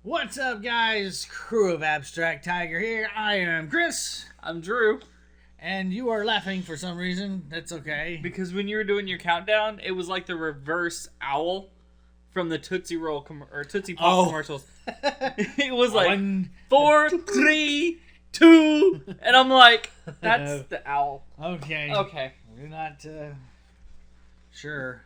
What's up, guys? Crew of Abstract Tiger here. I am Chris. I'm Drew. And you are laughing for some reason. That's okay. Because when you were doing your countdown, it was like the reverse owl from the Tootsie Roll or Tootsie Pop commercials. It was like 1, 4, 3, 2, and I'm like, that's the owl. Okay. Okay. We're not sure.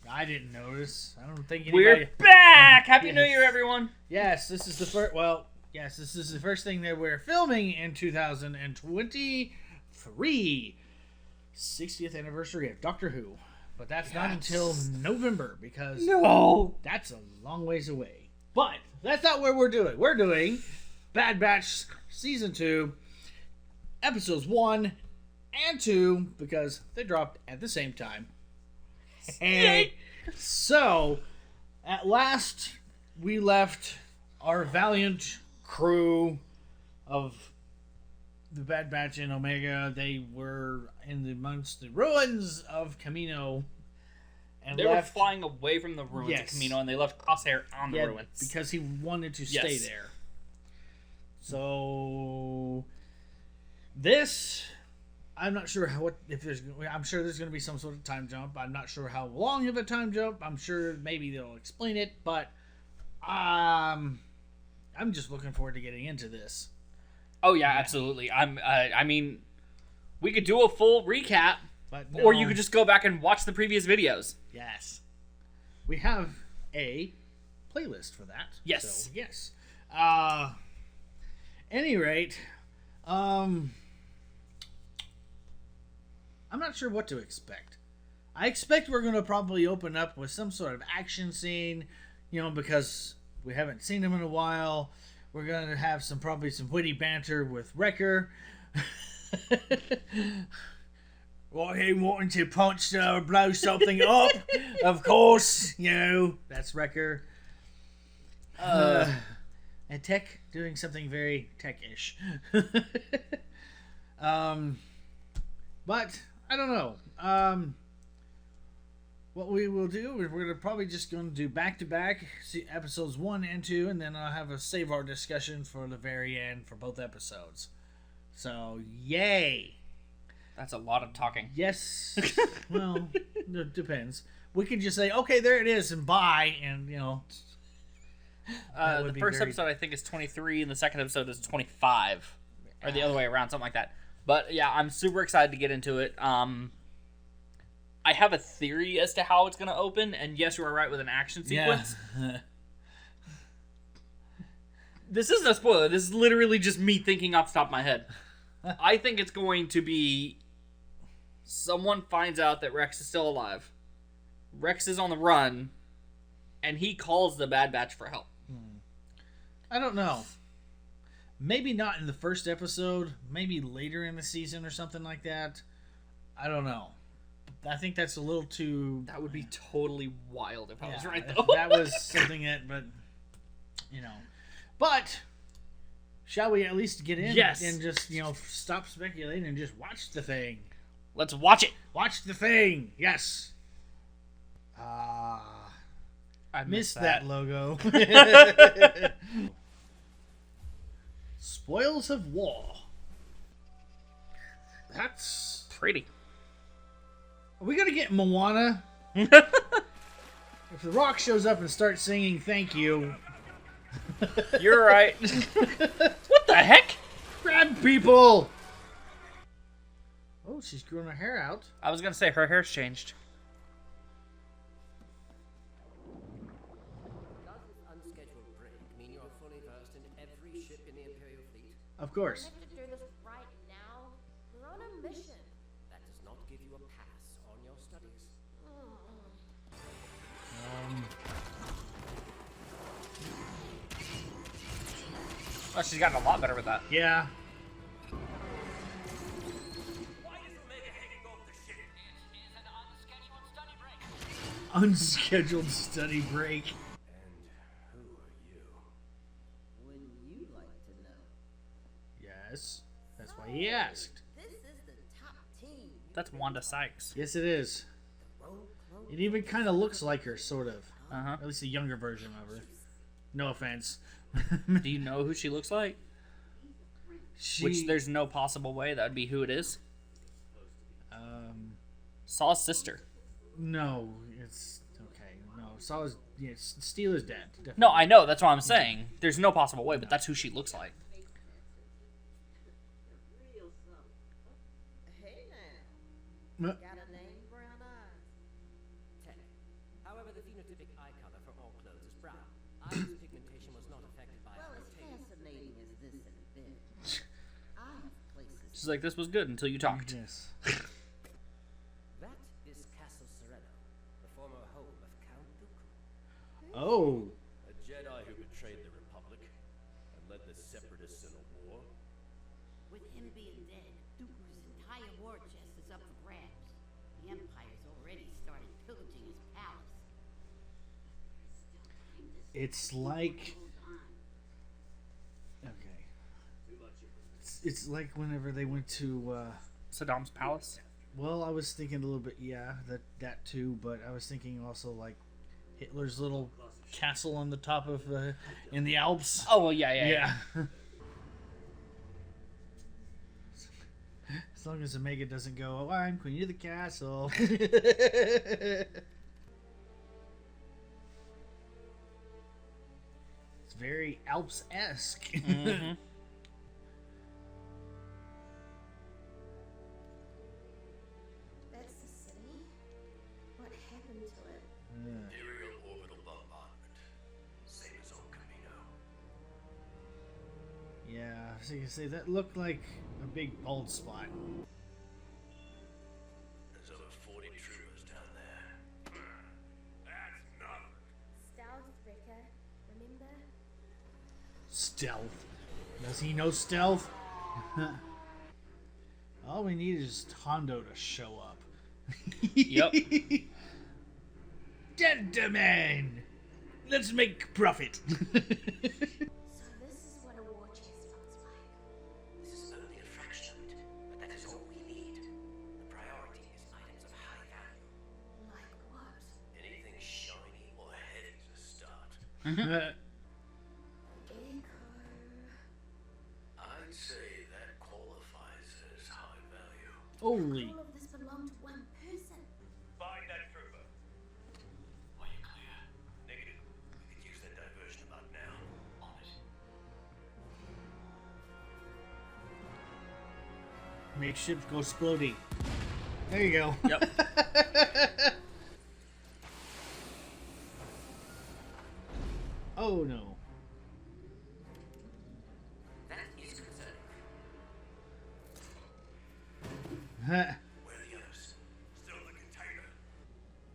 I didn't notice. I don't think anybody... We're back! Happy New Year, everyone! Yes, this is the first... Well, yes, this is the first thing that we're filming in 2023. 60th anniversary of Doctor Who. But that's not until November, because that's a long ways away. But that's not what we're doing. We're doing Bad Batch Season 2, Episodes 1 and 2, because they dropped at the same time. And so, at last, we left our valiant crew of the Bad Batch and Omega. They were amongst the ruins of Camino. And they were flying away from the ruins of Camino, and they left Crosshair on the ruins. Because he wanted to stay there. So, this... I'm not sure I'm sure there's going to be some sort of time jump. I'm not sure how long of a time jump. I'm sure maybe they'll explain it, but I'm just looking forward to getting into this. Oh yeah, absolutely. I mean, we could do a full recap, but or you could just go back and watch the previous videos. Yes, we have a playlist for that. Yes, so, yes. Any rate, I'm not sure what to expect. I expect we're going to probably open up with some sort of action scene, because we haven't seen him in a while. We're going to have probably some witty banter with Wrecker. Well, he wanting to punch or blow something up. Of course, that's Wrecker. And Tech doing something very tech-ish. But I don't know. What we will do is we're probably just going to do back-to-back episodes 1 and 2, and then I'll have a save our discussion for the very end for both episodes. So, yay! That's a lot of talking. Yes. Well, it depends. We could just say, okay, there it is, and bye, and, the first episode, I think, is 23, and the second episode is 25. Or the other way around, something like that. But yeah, I'm super excited to get into it. I have a theory as to how it's going to open, and yes, you are right with an action sequence. Yeah. This isn't a spoiler. This is literally just me thinking off the top of my head. I think it's going to be someone finds out that Rex is still alive. Rex is on the run, and he calls the Bad Batch for help. I don't know. Maybe not in the first episode. Maybe later in the season or something like that. I don't know. I think that's a little too... That would be totally wild if I was right, though. That was something that... But, But, shall we at least get in? Yes. And just, stop speculating and just watch the thing. Let's watch it. Watch the thing. Yes. I missed that logo. Spoils of War. That's pretty. Are we gonna get Moana? If The Rock shows up and starts singing "Thank You," you're right. What the heck? Grab people! Oh, she's growing her hair out. I was gonna say her hair's changed. Of course. We have to do this right now. We're on a mission. That does not give you a pass on your studies. Oh, she's gotten a lot better with that. Yeah. Why is Omega hanging off the ship? It is an unscheduled study break. Unscheduled study break. And who are you? Wouldn't you like to know? Yes. That's why he asked. This is the top team. That's Wanda Sykes. Yes, it is. It even kind of looks like her, sort of. Uh-huh. At least a younger version of her. No offense. Do you know who she looks like? She, Which there's no possible way that would be who it is. um, Saw's sister. no, it's okay. No, Saw's Steeler's dead. Definitely. No, I know. That's what I'm saying. There's no possible way, but that's who she looks like. Real something. Hey now. Uh, Got a name, brown eyes? Tech. However, the phenotypic eye color for all clothes is brown. Iris pigmentation was not affected by Well, as rotation. fascinating as this has been, I have places. She's like, this was good until you talked. Yes. That is Castle Sereno, the former home of Count Dooku. Oh. A Jedi who betrayed the Republic and led the Separatists in a war. With him being dead, Dooku's entire war chest is up for grabs. The Empire's already started pillaging his palace. It's like. Okay. It's like whenever they went to. Saddam's palace. Well, I was thinking a little bit, yeah, that too, but I was thinking also like Hitler's little castle on the top of in the Alps. Oh, well, yeah. As long as Omega doesn't go, oh, I'm queen of the castle. It's very Alps-esque. Mm-hmm. That's the city? What happened to it? Imperial orbital bombardment. Same as old Camino. Yeah, so you can say that looked like a big bald spot. There's over 40 troopers down there. That's nothing. Stealth Wrecker, remember? Stealth. Does he know stealth? All we need is Hondo to show up. Yep. Gentlemen, let's make profit. So this is what a war chest looks like. This is only a fraction of it, but that is all we need. The priority is items of high value. Like what? Anything shiny or heavy's a start. Echo. I'd say that qualifies as high value. Holy. All of this belonged to one person. Find that trooper. Are you clear? Negative. We could use that diversion about now. On it. Make ships go exploding. There you go. Yep. Oh no. That is concerning. Where are the others? Still in the container.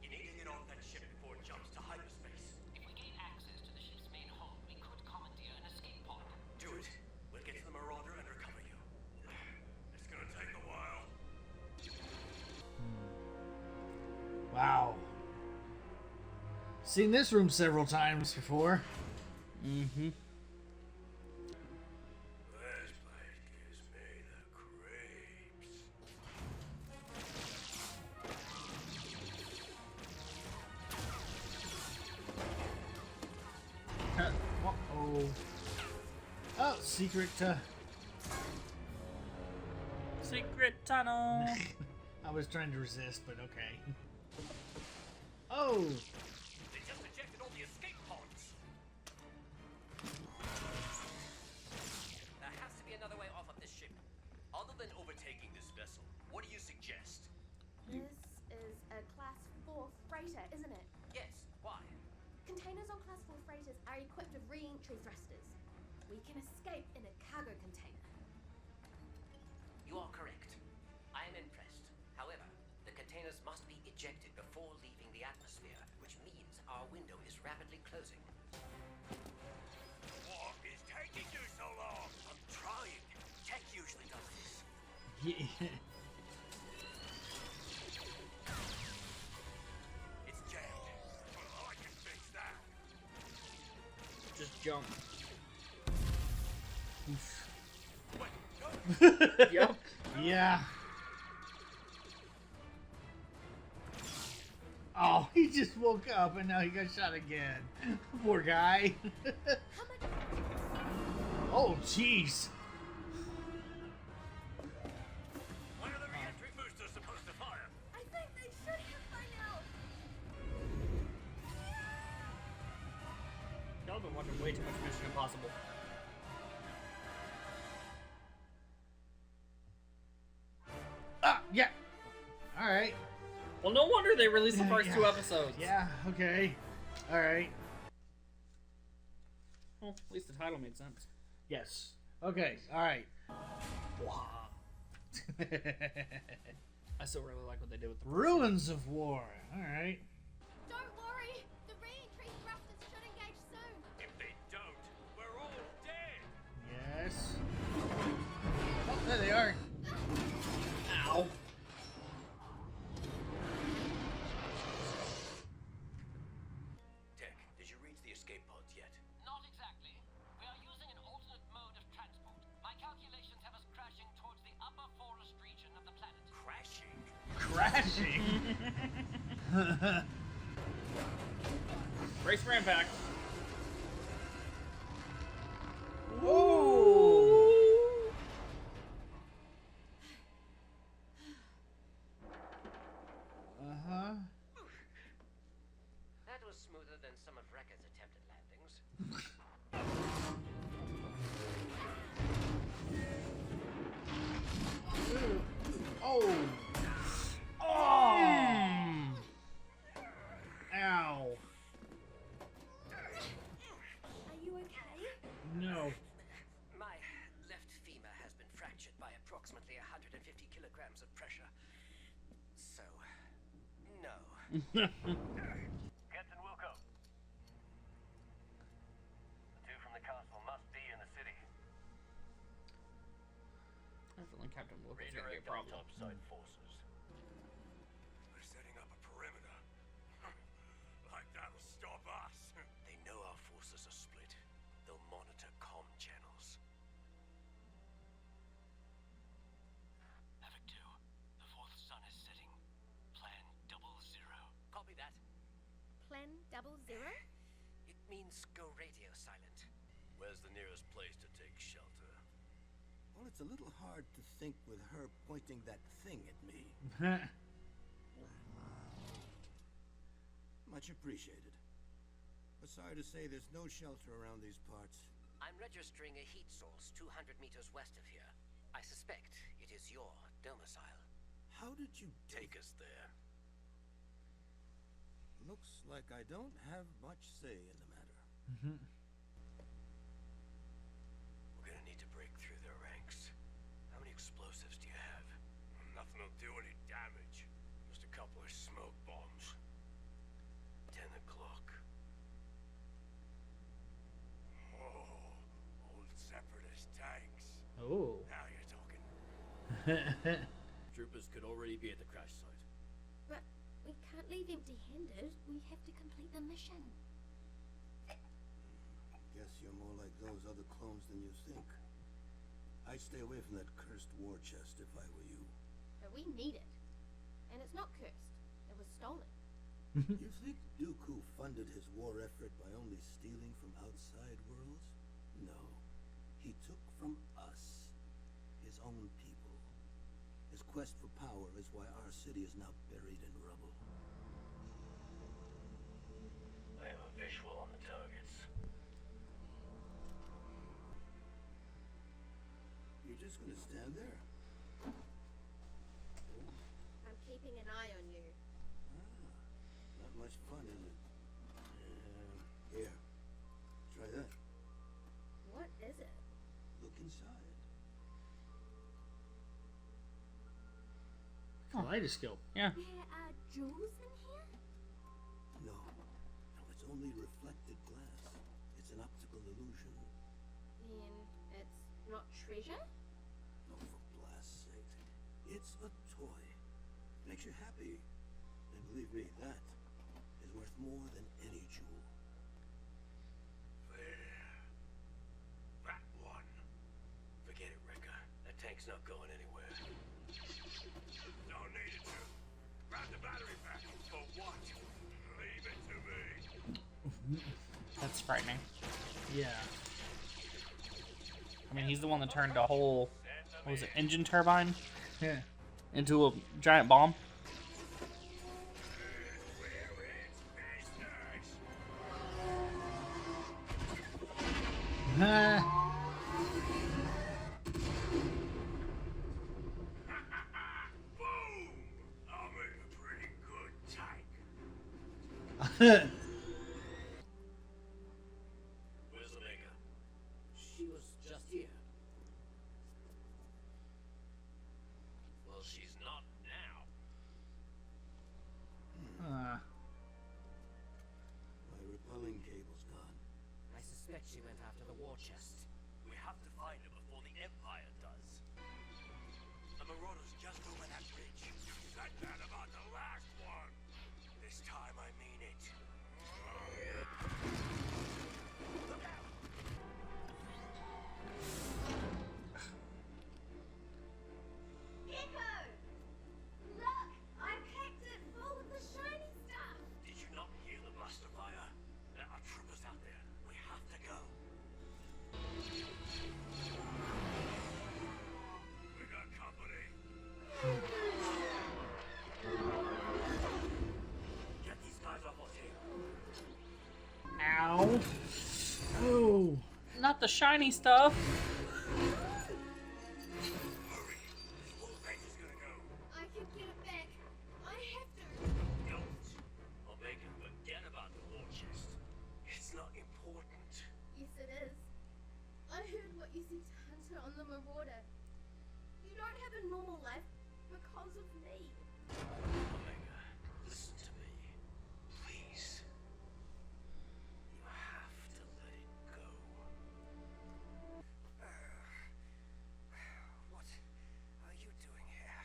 You need to get off that ship before it jumps to hyperspace. If we gain access to the ship's main hull, we could commandeer an escape pod. Do it. We'll get to the Marauder and recover you. It's gonna take a while. Wow. Seen this room several times before. Mm-hmm. This place gives me the creeps. Uh-oh. Oh, secret. Secret tunnel. I was trying to resist, but okay. Oh. They just ejected all the escape pods. There has to be another way off of this ship. Other than overtaking this vessel, what do you suggest? This is a Class 4 freighter, isn't it? Yes, why? Containers on Class 4 freighters are equipped with re-entry thrusters. We can escape in a cargo container. You are correct. I am impressed. However, the containers must be ejected before leaving the atmosphere, which means our window is rapidly closing. What is taking you so long? I'm trying. Tech usually does this. Yeah. It's jammed. Well, I can fix that. Just jump. Wait, no. Yep. Yeah. Oh, he just woke up and now he got shot again. Poor guy. Oh, jeez. When are the re-entry boosters supposed to fire? I think they should have by now. Y'all have been watching way too much Mission Impossible. Ah, yeah. All right. Well, no wonder they released the first 2 episodes. Yeah, okay. All right. Well, at least the title made sense. Yes. Okay, all right. I still really like what they did with the Ruins of War. All right. Don't worry. The re-entry thrusters should engage soon. If they don't, we're all dead. Yes. Oh, there they are. Ow. Tech, did you reach the escape pods yet? Not exactly. We are using an alternate mode of transport. My calculations have us crashing towards the upper forest region of the planet. Crashing? Crashing. Race for impact. Ooh. Uh-huh. That was smoother than some of Wrecker's attempted landings. Oh. Oh. Ow. Are you okay? No. My left femur has been fractured by approximately 150 kilograms of pressure. So, no. Captain Wilco. The two from the castle must be in the city. I feel like Captain Wilkins is gonna be a problem. topside forces. We're setting up a perimeter. Like that'll stop us. They know our forces are split. They'll monitor comm channels. Havoc 2. The fourth sun is setting. Plan 00. Copy that. Plan 00? It means go radio silent. Where's the nearest place to take shelter? Well, it's a little hard to think with her pointing that thing at me. Much appreciated. But sorry to say there's no shelter around these parts. I'm registering a heat source 200 meters west of here. I suspect it is your domicile. How did you Take us there. Looks like I don't have much say in the matter. We're gonna need to break through their ranks. How many explosives do you have? Nothing will do any damage. Just a couple of smoke bombs. 10 o'clock. Oh, old separatist tanks. Oh. Now you're talking. Troopers could already be at the crash site. But we can't leave empty-handed. We have to complete the mission. Guess you're more like those other clones than you think. I'd stay away from that cursed war chest if I were you. But we need it. And it's not cursed. It was stolen. You think Dooku funded his war effort by only stealing from outside worlds? No. He took from us, his own people. His quest for power is why our city is now buried in rubble. I have a visual on the targets. You're just gonna stand there? I'm keeping an eye on you. Not much fun, is it? Here. Try that. What is it? Look inside. Kaleidoscope. Yeah. There are jewels in here? No. No, it's only reflected glass. It's an optical illusion. Then it's not treasure? Oh, for blast's sake. It's a toy. Makes you happy. And believe me, that is worth more than any jewel. There. That one. Forget it, Wrecker. That tank's not going anywhere. Don't need it to. Grab the battery pack. For what? Leave it frightening. Yeah. I mean, he's the one that turned a whole, what was it, engine turbine Yeah. into a giant bomb. Boom! I'll make a pretty good tank. Where's Omega? She was just here. Well, she's not now. Uh, My repelling cable's gone. I suspect she went after the war chest. We have to find her before the Empire does. The Marauder's just over that ridge. You said that about the last one. This time I mean it. Look out! Echo! Look! I packed it full of the shiny stuff! Did you not hear the blaster fire? There are troopers out there. We have to go. We got company. Get these guys off our tail. ow. Oh. Not the shiny stuff. Hurry. Wolfpace is gonna go. I can get it back. I have to. Don't. Omega, forget about the war chest. It's not important. Yes, it is. I heard what you said to Hunter on the Marauder. You don't have a normal life because of me. Omega, listen to me. Please. You have to let it go. What are you doing here?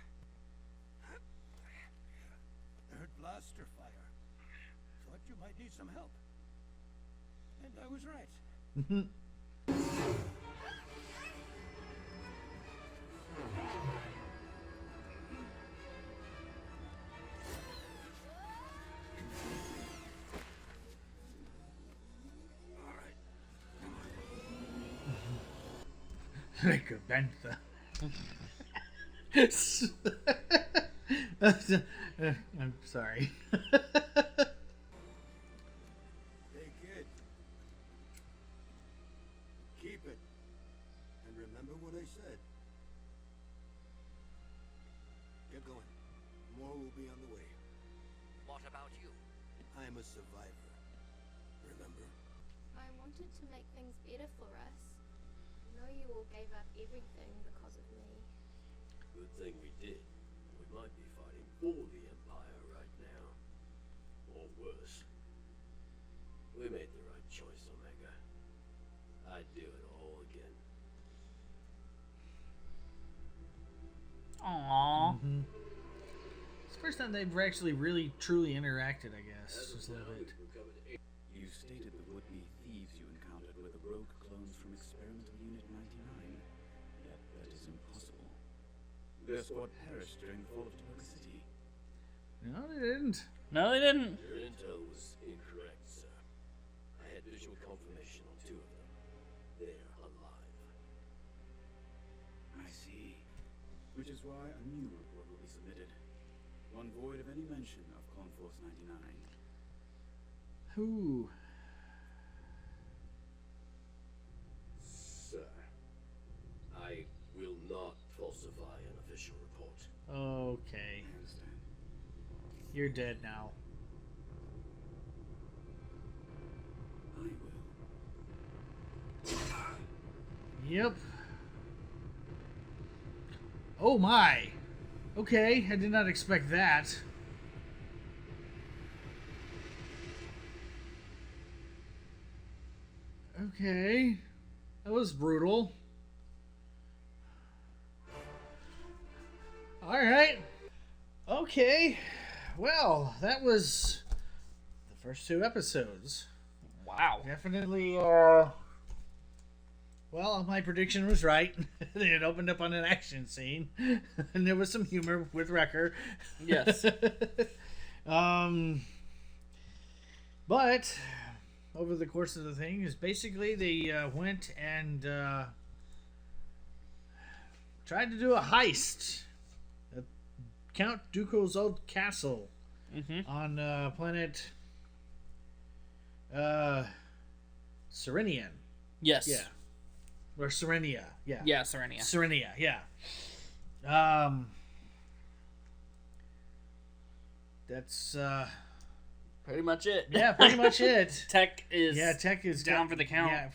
Heard blaster fire. Thought you might need some help. And I was right. Like a bantha. I'm sorry. Hey, kid. Keep it. And remember what I said. Get going. More will be on the way. What about you? I'm a survivor. Remember? I wanted to make things better for us. I know you all gave up everything because of me. Good thing we did. We might be fighting for the Empire right now. Or worse. We made the right choice, Omega. I'd do it all again. Aww. It's the first time they've actually really truly interacted, I guess. Just a little bit. You stated the would-be thieves you encountered were the rogue clones from Experimental Unit 99. Yet that is impossible. Their squad perished during the fall of Topeka City. No, they didn't. No, they didn't. Your intel was incorrect, sir. I had visual confirmation on 2 of them. They're alive. I see. Which is why a new report will be submitted. One void of any mention of Clone Force 99. Who? Sir, I will not falsify an official report. Okay. I understand. You're dead now. I will. Yep. Oh my. Okay, I did not expect that. Okay. That was brutal. Alright. Okay. Well, that was the first 2 episodes. Wow. Definitely, well, my prediction was right. It opened up on an action scene, and there was some humor with Wrecker. Yes. But over the course of the thing is basically they went and tried to do a heist at Count Dooku's old castle on planet Serenian. Yes. Yeah. Or Serenia. Yeah. Yeah, Serenia. Serenia, yeah. That's Pretty much it. yeah, pretty much it. Tech is Tech is down for the count. Yeah,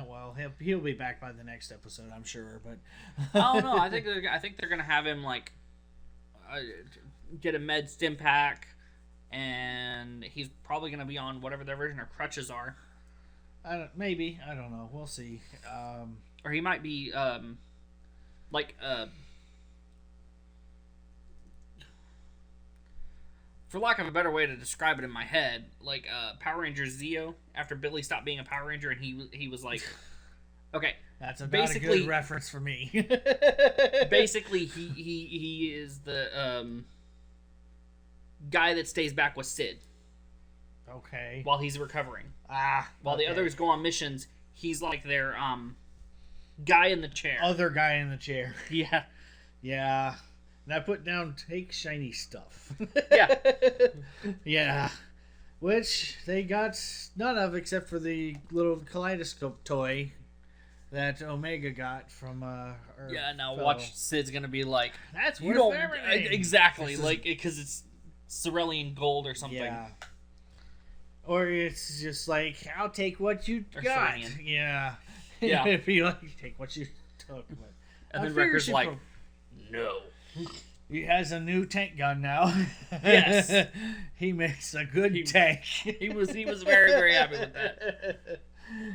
well, he'll be back by the next episode, I'm sure. But I don't know. I think they're gonna have him like get a med stim pack, and he's probably gonna be on whatever their version of crutches are. Maybe, I don't know. We'll see. Or he might be like for lack of a better way to describe it in my head, like Power Ranger Zeo after Billy stopped being a Power Ranger and he was like, okay, that's not a good reference for me. Basically, he is the guy that stays back with Sid. Okay. While he's recovering. While the others go on missions, he's like their guy in the chair. Other guy in the chair. Yeah. Yeah. And I put down take shiny stuff. Yeah. Yeah. Which they got none of except for the little kaleidoscope toy that Omega got from her now fellow. watch Sid's gonna be like, that's you worth don't everything. exactly like because it's cerulean gold or something. Yeah. Or it's just like, I'll take what you Or got. Serenian. Yeah. Yeah. If you like, take what you took. But And then Wrecker's like, no. He has a new tank gun now. Yes. He makes a good tank. He was very, very happy with that.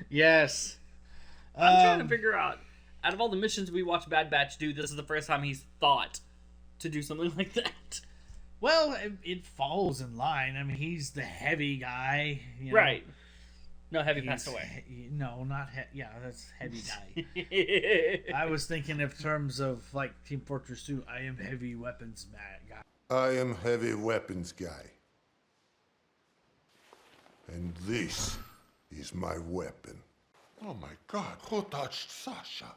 Yes. I'm trying to figure out of all the missions we watched Bad Batch do, this is the first time he's thought to do something like that. Well, it falls in line. I mean, he's the heavy guy. You know? Right. No, Heavy passed away. No, not yeah, that's Heavy guy. I was thinking in terms of like Team Fortress 2. I am heavy weapons guy. I am heavy weapons guy. And this is my weapon. Oh my God, who touched Sasha?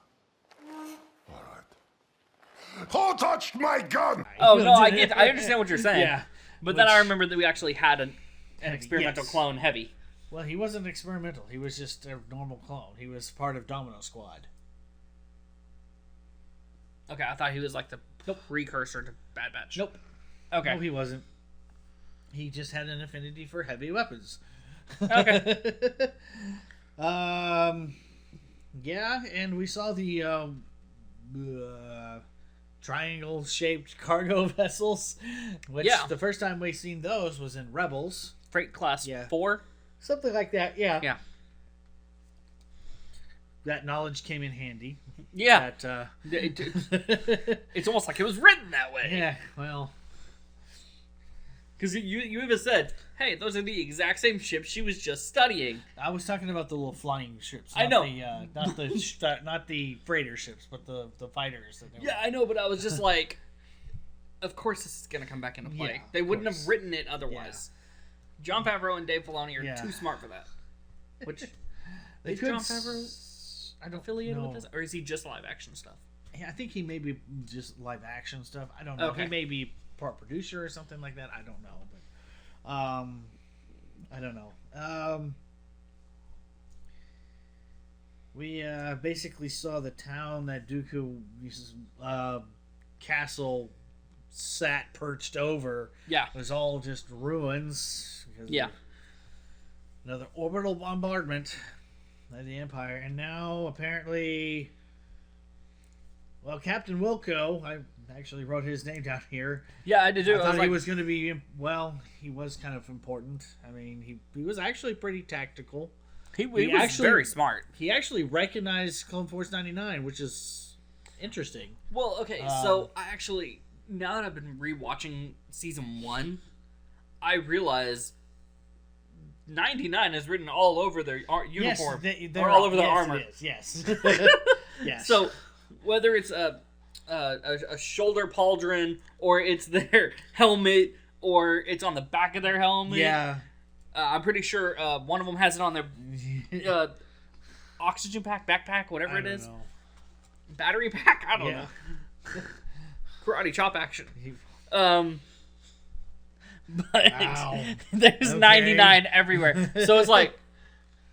All right. Who touched my gun? Oh no, I understand what you're saying. Yeah. But then I remember that we actually had an experimental yes. clone, Heavy. Well, he wasn't experimental. He was just a normal clone. He was part of Domino Squad. Okay, I thought he was like the precursor to Bad Batch. Nope. Okay. No, he wasn't. He just had an affinity for heavy weapons. Okay. Yeah, and we saw the triangle-shaped cargo vessels, which the first time we seen those was in Rebels. Freight Class 4? Something like that, yeah. Yeah. That knowledge came in handy. Yeah. That, it's almost like it was written that way. Yeah, well. Because you even said, hey, those are the exact same ships she was just studying. I was talking about the little flying ships. I know. Not the freighter ships, but the fighters. Yeah, I know, but I was just like, of course this is going to come back into play. Yeah, they wouldn't have written it otherwise. Yeah. John Favreau and Dave Filoni are too smart for that. Which, they is could John Favreau affiliated with this? Or is he just live action stuff? Yeah, I think he may be just live action stuff. I don't know. Okay. He may be part producer or something like that. I don't know. But I don't know. We basically saw the town that Dooku's castle sat perched over. Yeah. Was all just ruins. Yeah. Another orbital bombardment by the Empire. And now, apparently, well, Captain Wilco, I actually wrote his name down here. Yeah, I did too. I thought he was going to be, well, he was kind of important. I mean, he was actually pretty tactical. He was actually very smart. He actually recognized Clone Force 99, which is interesting. Well, okay, so I actually, now that I've been rewatching season 1, I realize 99 is written all over their uniform. Yes, or all over their armor. It is, yes. Yes. So, whether it's a shoulder pauldron, or it's their helmet, or it's on the back of their helmet. Yeah. I'm pretty sure one of them has it on their oxygen pack, backpack, whatever it is. Know. Battery pack? I don't know. Karate chop action. But there's 99 everywhere. So it's like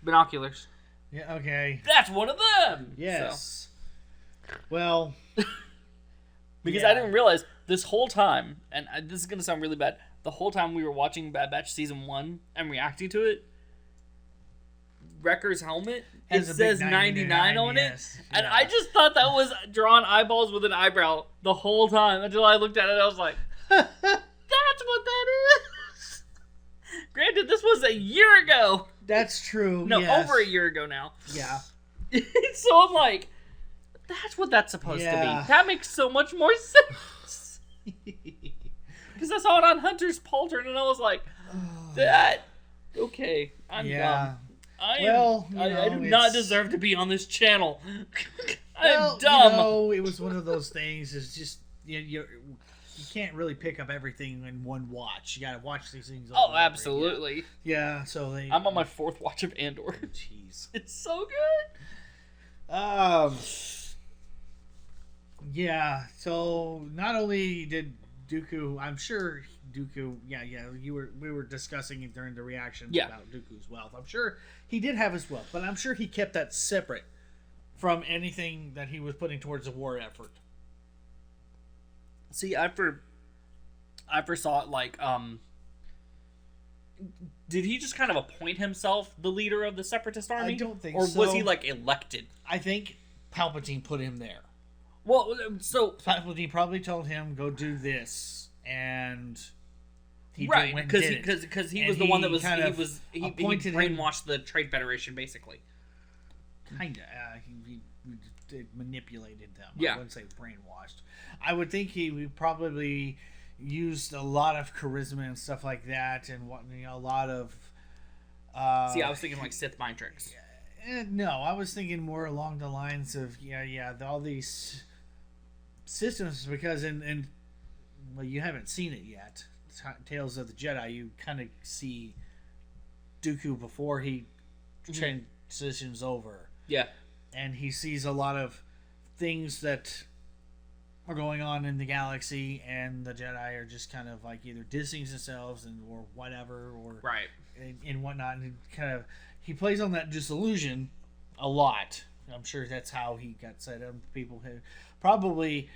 binoculars. Yeah, okay. That's one of them. Yes. So. Well, because I didn't realize this whole time, and this is going to sound really bad, the whole time we were watching Bad Batch Season 1 and reacting to it, Wrecker's helmet, it says 99 on it. And I just thought that was drawn eyeballs with an eyebrow the whole time until I looked at it and I was like, that's what that is. Granted, this was a year ago. That's true. No, over a year ago now. Yeah. So I'm like, that's what that's supposed to be. That makes so much more sense. Because I saw it on Hunter's Pauldron and I was like, that, okay, I'm dumb. I do not deserve to be on this channel. I'm dumb. It was one of those things. It's just you can't really pick up everything in one watch. You got to watch these things. Oh, absolutely. Yeah. So I'm on my 4th watch of Andor. Jeez, it's so good. Yeah. So not only did Dooku, I'm sure Dooku. Yeah. We were discussing it during the reaction about Dooku's wealth. I'm sure he did have his wealth, but I'm sure he kept that separate from anything that he was putting towards the war effort. See, I first saw it like, did he just kind of appoint himself the leader of the Separatist army? I don't think so. Or was he like elected? I think Palpatine put him there. Well, so Palpatine probably told him go do this, and he right because he was the one that was he brainwashed the Trade Federation basically. Kinda, he manipulated them. Yeah. I wouldn't say brainwashed. I would think he probably used a lot of charisma and stuff like that, and a lot of. See, I was thinking like Sith mind tricks. No, I was thinking more along the lines of all these systems, because in well, you haven't seen it yet. Tales of the Jedi, you kind of see Dooku before he transitions over. Yeah. And he sees a lot of things that are going on in the galaxy, and the Jedi are just kind of like either distancing themselves or whatever, or right and whatnot. And he plays on that disillusion a lot. I'm sure that's how he got set up. People who probably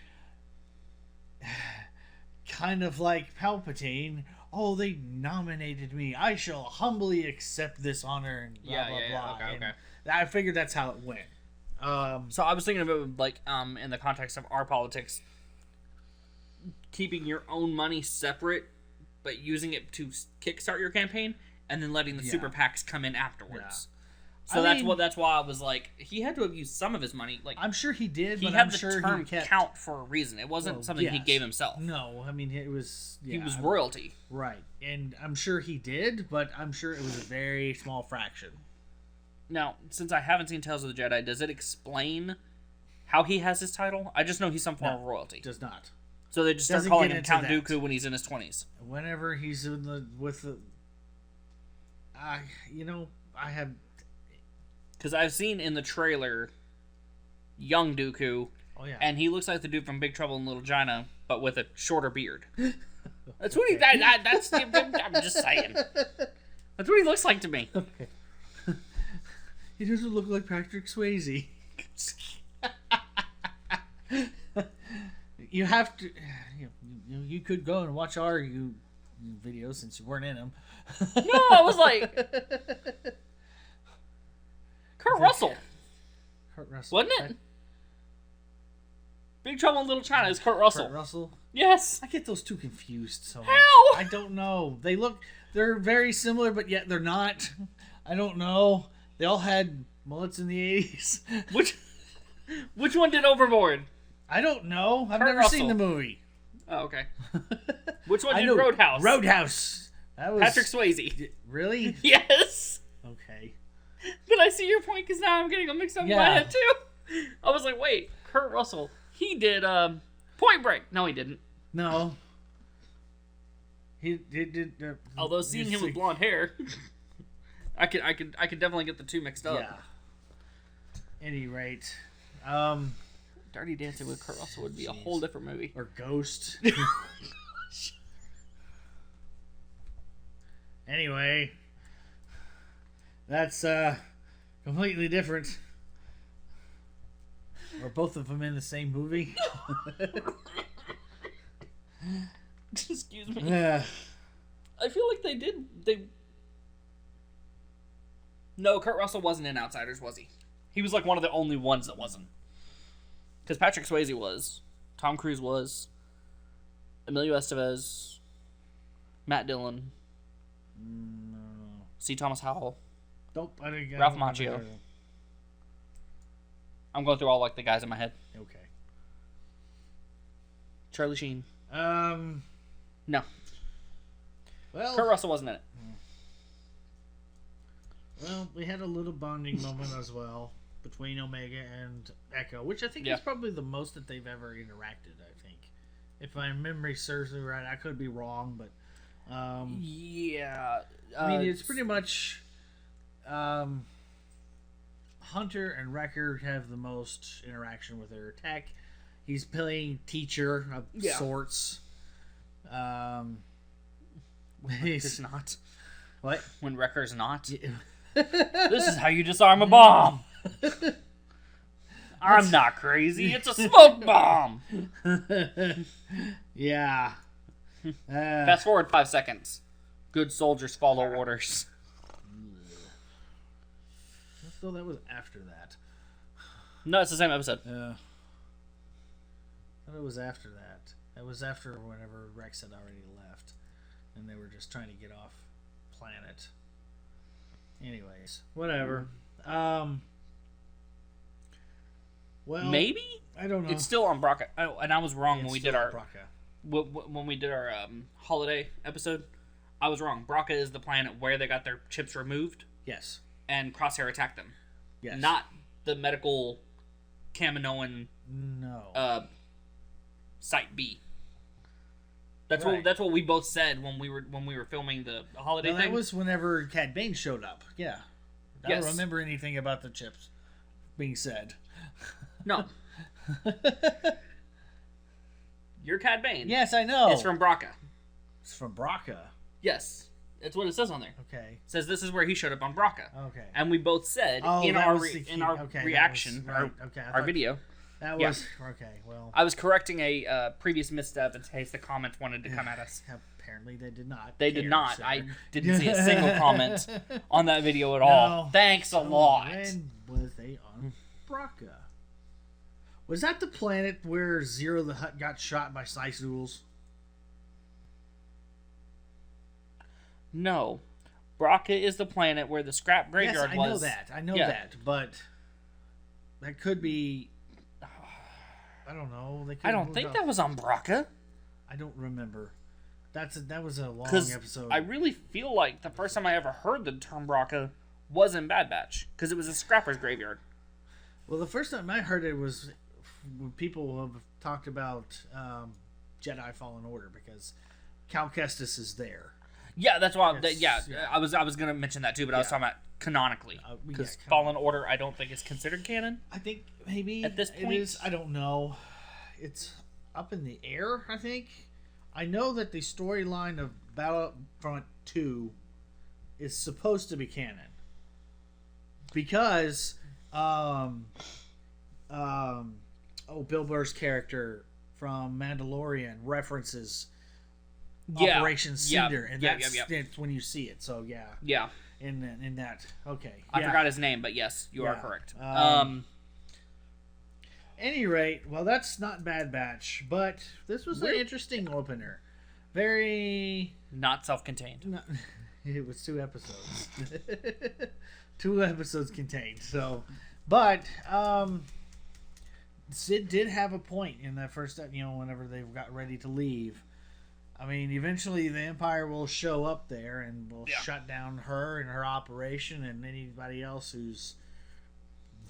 kind of like Palpatine. Oh, they nominated me. I shall humbly accept this honor and blah blah blah. Okay. I figured that's how it went. So I was thinking of it like in the context of our politics, keeping your own money separate, but using it to kickstart your campaign, and then letting the super PACs come in afterwards. So that's why I was like, he had to have used some of his money. Like I'm sure he did. He but had I'm the sure term he kept... count for a reason. It wasn't something he gave himself. No, I mean it was. He was royalty, right? And I'm sure he did, but I'm sure it was a very small fraction. Now, since I haven't seen Tales of the Jedi, does it explain how he has his title? I just know he's some form of royalty. Does not. So they just start calling him Count Dooku when he's in his 20s. Whenever he's with the, I have, because I've seen in the trailer, young Dooku. Oh yeah. And he looks like the dude from Big Trouble in Little China, but with a shorter beard. That's what he. That's. I'm just saying. That's what he looks like to me. Okay. He doesn't look like Patrick Swayze. You have to. You could go and watch our videos since you weren't in them. No, I was like Kurt Russell. Kurt Russell, wasn't it? Big Trouble in Little China is Kurt Russell. Kurt Russell. Yes. I get those two confused so much. How? I don't know. They're very similar, but yet they're not. I don't know. They all had mullets in the 80s. Which one did Overboard? I don't know. I've never seen the movie. Oh, okay. Which one did Roadhouse? Roadhouse. That was Patrick Swayze. Really? Yes. Okay. But I see your point, because now I'm getting them mixed up in my head too. I was like, wait, Kurt Russell. He did Point Break. No, he didn't. No. He did. Although seeing him with blonde hair, I could definitely get the two mixed up. Yeah. Any rate, Dirty Dancing with Kurt Russell would be a whole different movie. Or Ghost. Anyway, that's completely different. Or both of them in the same movie. Excuse me. Yeah. I feel like they. No, Kurt Russell wasn't in Outsiders, was he? He was like one of the only ones that wasn't. Because Patrick Swayze was, Tom Cruise was, Emilio Estevez, Matt Dillon, C. Thomas Howell, Nope, I didn't get Ralph Macchio. I'm going through all like the guys in my head. Okay. Charlie Sheen. No. Well, Kurt Russell wasn't in it. Well, we had a little bonding moment as well between Omega and Echo, which I think is probably the most that they've ever interacted, I think. If my memory serves me right, I could be wrong, but... yeah. I mean, it's pretty much... Hunter and Wrecker have the most interaction with their tech. He's playing teacher of sorts. Wrecker's not. What? When Wrecker's not? This is how you disarm a bomb. I'm not crazy. It's a smoke bomb. Yeah. Fast forward 5 seconds. Good soldiers follow orders. So that was after that. No, it's the same episode. Yeah. I thought it was after that. It was after whenever Rex had already left. And they were just trying to get off planet. Anyways, whatever. Well, maybe? I don't know. It's still on Braca. Oh, and I was wrong when we did our Braca. When we did our holiday episode. I was wrong. Braca is the planet where they got their chips removed. Yes. And Crosshair attacked them. Yes. Not the medical Kaminoan. No. Site B. That's right. That's what we both said when we were filming the holiday thing. That was whenever Cad Bane showed up. Yeah. I Yes. don't remember anything about the chips being said. No. You're Cad Bane. Yes, I know. It's from Braca. It's from Braca. Yes. That's what it says on there. Okay. It says this is where he showed up on Braca. Okay. And we both said in our reaction, our video. That was okay. Well, I was correcting a previous misstep in case the comments wanted to come at us. Apparently, they did not. They did not. I didn't see a single comment on that video at all. Thanks a lot. When was they on Braca? Was that the planet where Zero the Hutt got shot by Slice Noodles? No. Braca is the planet where the scrap graveyard was. Yes, I know that. I know that. But that could be... I don't know. I don't think that was on Braca. I don't remember. That was a long episode. I really feel like the first time I ever heard the term Braca was in Bad Batch. Because it was a scrapper's graveyard. Well, the first time I heard it was when people have talked about Jedi Fallen Order. Because Cal Kestis is there. Yeah, that's why. I was going to mention that too, but I was talking about canonically because Fallen Order I don't think is considered canon. I think maybe at this point it is. I don't know. It's up in the air. I think. I know that the storyline of Battlefront 2 is supposed to be canon because Bill Burr's character from Mandalorian references Operation Cinder, and that's when you see it. So yeah. In that, okay. I forgot his name, but yes, you are correct. Any rate, well, that's not Bad Batch, but this was an interesting opener. Very not self-contained. It was 2 episodes. 2 episodes contained. So, but Sid did have a point in that first, whenever they got ready to leave. I mean, eventually the Empire will show up there and will shut down her and her operation and anybody else who's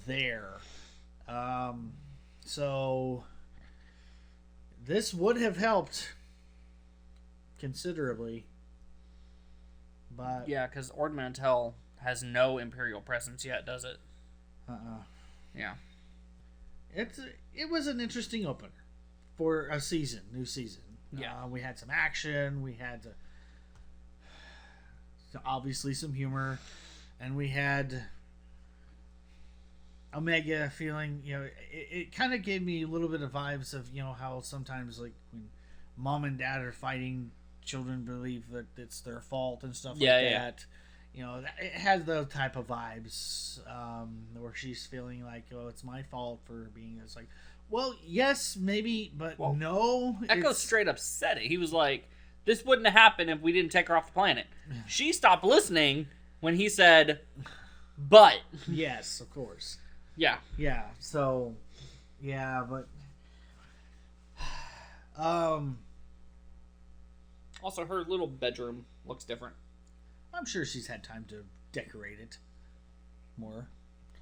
there. So this would have helped considerably But Yeah, because Ord Mantell has no Imperial presence yet, does it? Yeah. It was an interesting opener for a new season. Yeah. We had some action. We had obviously some humor, and we had Omega feeling. It kind of gave me a little bit of vibes of how sometimes like when mom and dad are fighting, children believe that it's their fault and stuff like that. It has those type of vibes where she's feeling like, oh, it's my fault for being. It's like, well, yes, maybe, but no. Echo straight up said it. He was like, this wouldn't have happened if we didn't take her off the planet. She stopped listening when he said, but. Yes, of course. Yeah. Yeah, so, yeah, but. Also, her little bedroom looks different. I'm sure she's had time to decorate it more.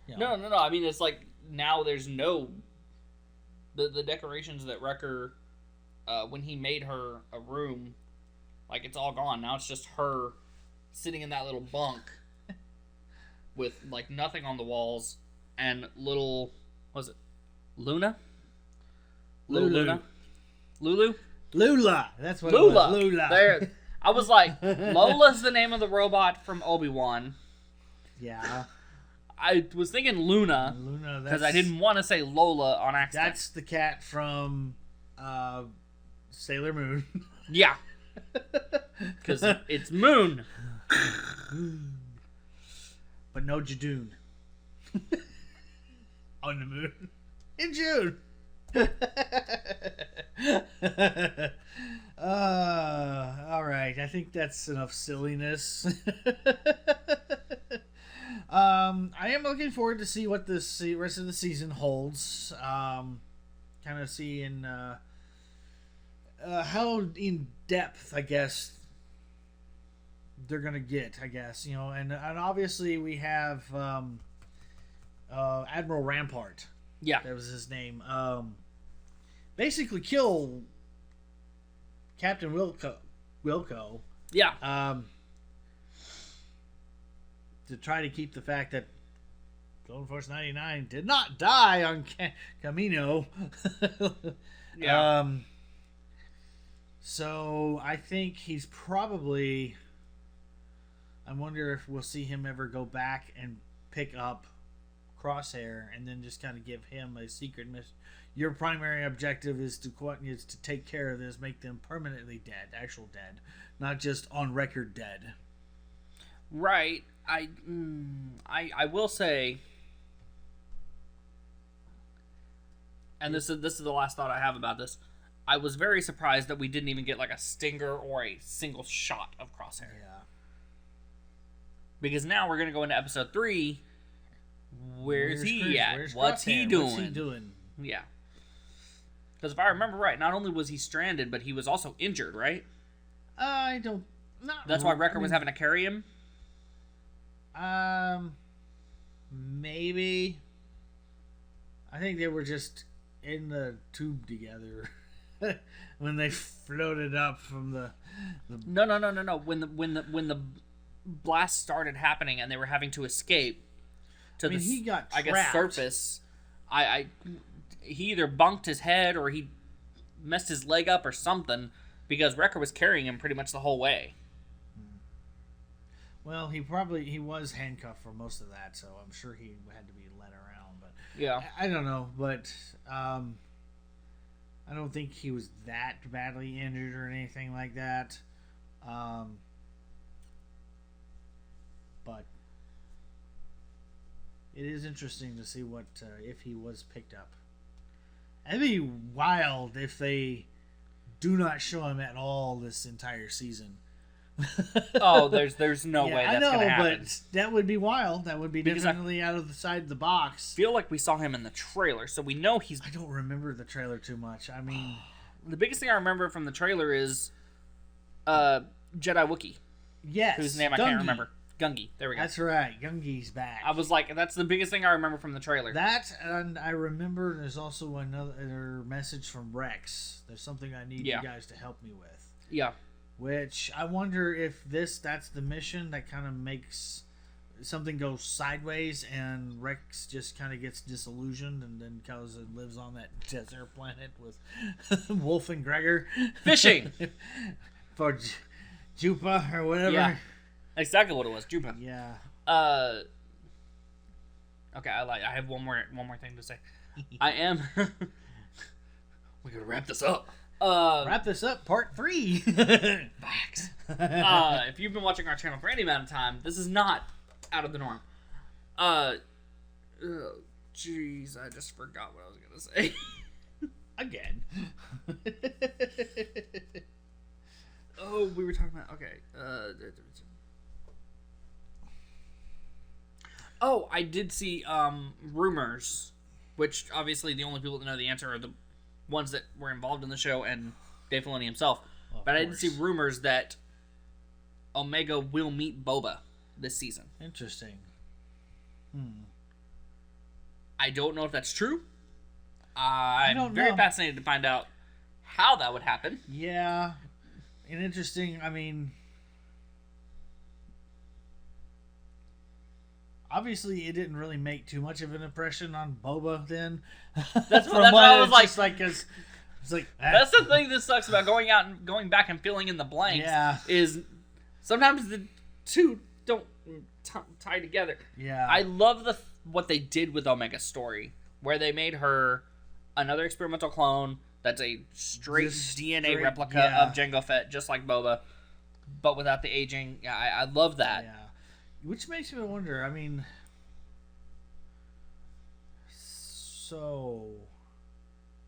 No. I mean, it's like now there's no the decorations that Wrecker when he made her a room, like it's all gone. Now it's just her sitting in that little bunk with like nothing on the walls and little was it Luna? Lulu. Lulu? Lula. That's what Lula. it was. Lula. There. I was like, Lola's the name of the robot from Obi-Wan. Yeah. I was thinking Luna because I didn't want to say Lola on accident. That's the cat from Sailor Moon. Yeah. Because it's Moon. But no Jadoon. On the moon. In June. All right. I think that's enough silliness. I am looking forward to see what this rest of the season holds. Kind of seeing how in depth, I guess, they're gonna get. I guess and obviously we have Admiral Rampart. Yeah, that was his name. Basically kill Captain Wilco. Yeah. To try to keep the fact that Golden Force 99 did not die on Camino. Yeah. So I think he's probably. I wonder if we'll see him ever go back and pick up Crosshair and then just kind of give him a secret mission. Your primary objective is to take care of this, make them permanently dead, actual dead, not just on record dead. Right. I will say, and this is the last thought I have about this. I was very surprised that we didn't even get like a stinger or a single shot of Crosshair. Yeah. Because now we're gonna go into episode 3. Where's he at? Where's What's he doing? What's he doing? Yeah. Because if I remember right, not only was he stranded, but he was also injured, right? I don't. Not. That's why Wrecker was having to carry him. Maybe. I think they were just in the tube together when they floated up from the. No. When the blast started happening and they were having to escape to he got trapped. I guess surface. He either bunked his head or he messed his leg up or something because Wrecker was carrying him pretty much the whole way. Well, he was handcuffed for most of that, so I'm sure he had to be led around. But yeah, I don't know, but I don't think he was that badly injured or anything like that. But it is interesting to see what if he was picked up. It'd be wild if they do not show him at all this entire season. Oh, there's no way that's gonna happen. But that would be wild. That would be definitely out of the side of the box. Feel like we saw him in the trailer, so we know he's. I don't remember the trailer too much. I mean, the biggest thing I remember from the trailer is Jedi Wookiee. Yes, whose name I can't remember. Gungi. There we go. That's right. Gungi's back. I was like, that's the biggest thing I remember from the trailer. That, and I remember there's also another message from Rex. There's something I need you guys to help me with. Yeah. which I wonder if that's the mission that kind of makes something go sideways and Rex just kind of gets disillusioned and then goes and lives on that desert planet with Wolf and Gregor Fishing! For Jupa or whatever. Yeah. Exactly what it was, Jupa. Yeah. Okay, I have one more thing to say. I am we gotta wrap this up. Wrap this up, part 3. Facts. If you've been watching our channel for any amount of time, this is not out of the norm. Jeez, I just forgot what I was gonna say. Again. Oh, we were talking about, okay. Oh, I did see rumors, which obviously the only people that know the answer are the ones that were involved in the show and Dave Filoni himself. But I did see rumors that Omega will meet Boba this season. Interesting. I don't know if that's true. I'm very know. fascinated to find out how that would happen. Yeah. And interesting, I mean, obviously it didn't really make too much of an impression on Boba then. That's what I was like. Cause it's like that's the thing that sucks about going out and going back and filling in the blanks. Yeah. Is sometimes the two don't tie together. Yeah. I love what they did with Omega's story, where they made her another experimental clone that's a straight DNA replica of Jango Fett, just like Boba, but without the aging. Yeah, I love that. Yeah. Which makes me wonder, I mean, so...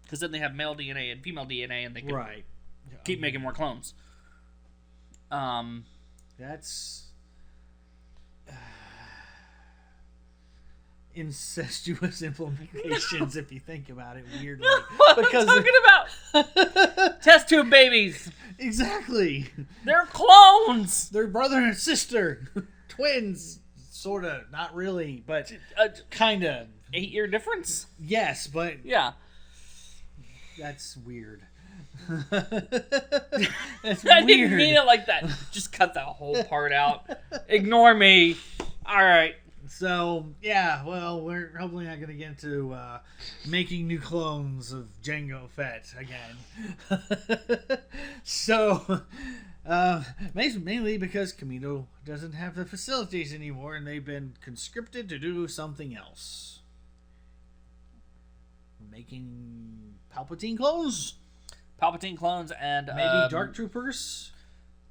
Because then they have male DNA and female DNA, and they can right. keep making more clones. That's... incestuous implications if you think about it weirdly. What because I'm talking about? Test tube babies. Exactly. They're clones. They're brother and sister. Twins. Sort of. Not really, but kind of. 8-year difference? Yes, but... Yeah. That's weird. That's I didn't mean it like that. Just cut that whole part out. Ignore me. All right. So, yeah, well, we're hopefully not going to get into making new clones of Jango Fett again. So, mainly because Kamino doesn't have the facilities anymore and they've been conscripted to do something else. Making Palpatine clones? Palpatine clones and... maybe Dark Troopers?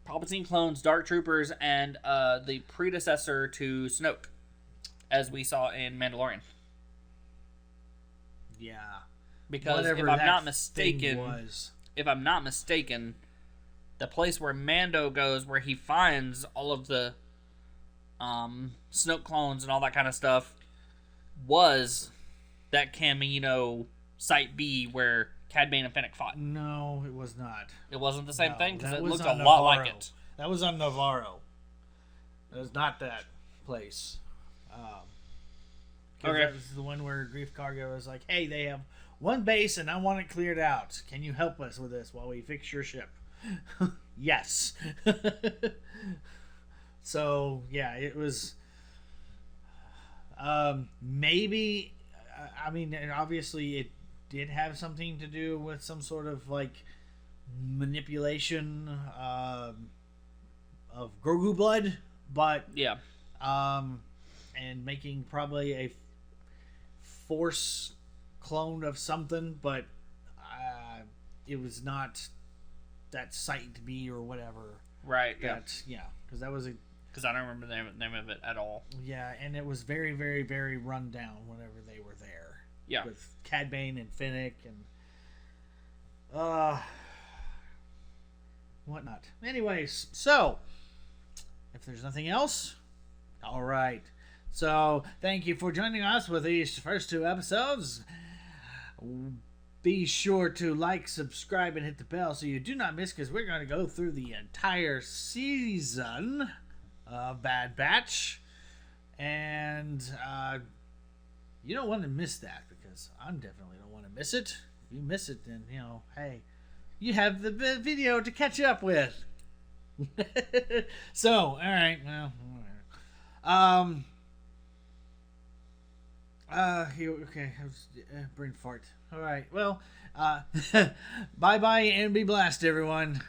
Palpatine clones, Dark Troopers, and the predecessor to Snoke, as we saw in Mandalorian. Yeah. Because whatever if I'm not mistaken, the place where Mando goes, where he finds all of the Snoke clones and all that kind of stuff, was that Kamino Site B where Cad Bane and Fennec fought. No, it was not. It wasn't the same thing? Because it looked a Navarro. lot like it. That was on Navarro. It was not that place. Okay. That was the one where Grief Cargo was like, hey, they have one base and I want it cleared out. Can you help us with this while we fix your ship? Yes. So, yeah, it was... maybe... I mean, obviously it did have something to do with some sort of, like, manipulation of Grogu blood, but... Yeah. And making probably a Force clone of something, but it was not that Site B or whatever. Right, yeah. Because that was a... Because I don't remember the name of it at all. Yeah, and it was very, very, very run down whenever they were there. Yeah. With Cad Bane and Fennec and... whatnot. Anyways, so... if there's nothing else... alright. So, thank you for joining us with these first 2 episodes. Be sure to like, subscribe, and hit the bell so you do not miss, because we're going to go through the entire season of Bad Batch. And you don't want to miss that, because I definitely don't want to miss it. If you miss it, then, hey, you have the video to catch up with. So, all right. Well, all right. Okay. I was, brain fart. All right. Well, bye bye and be blessed, everyone.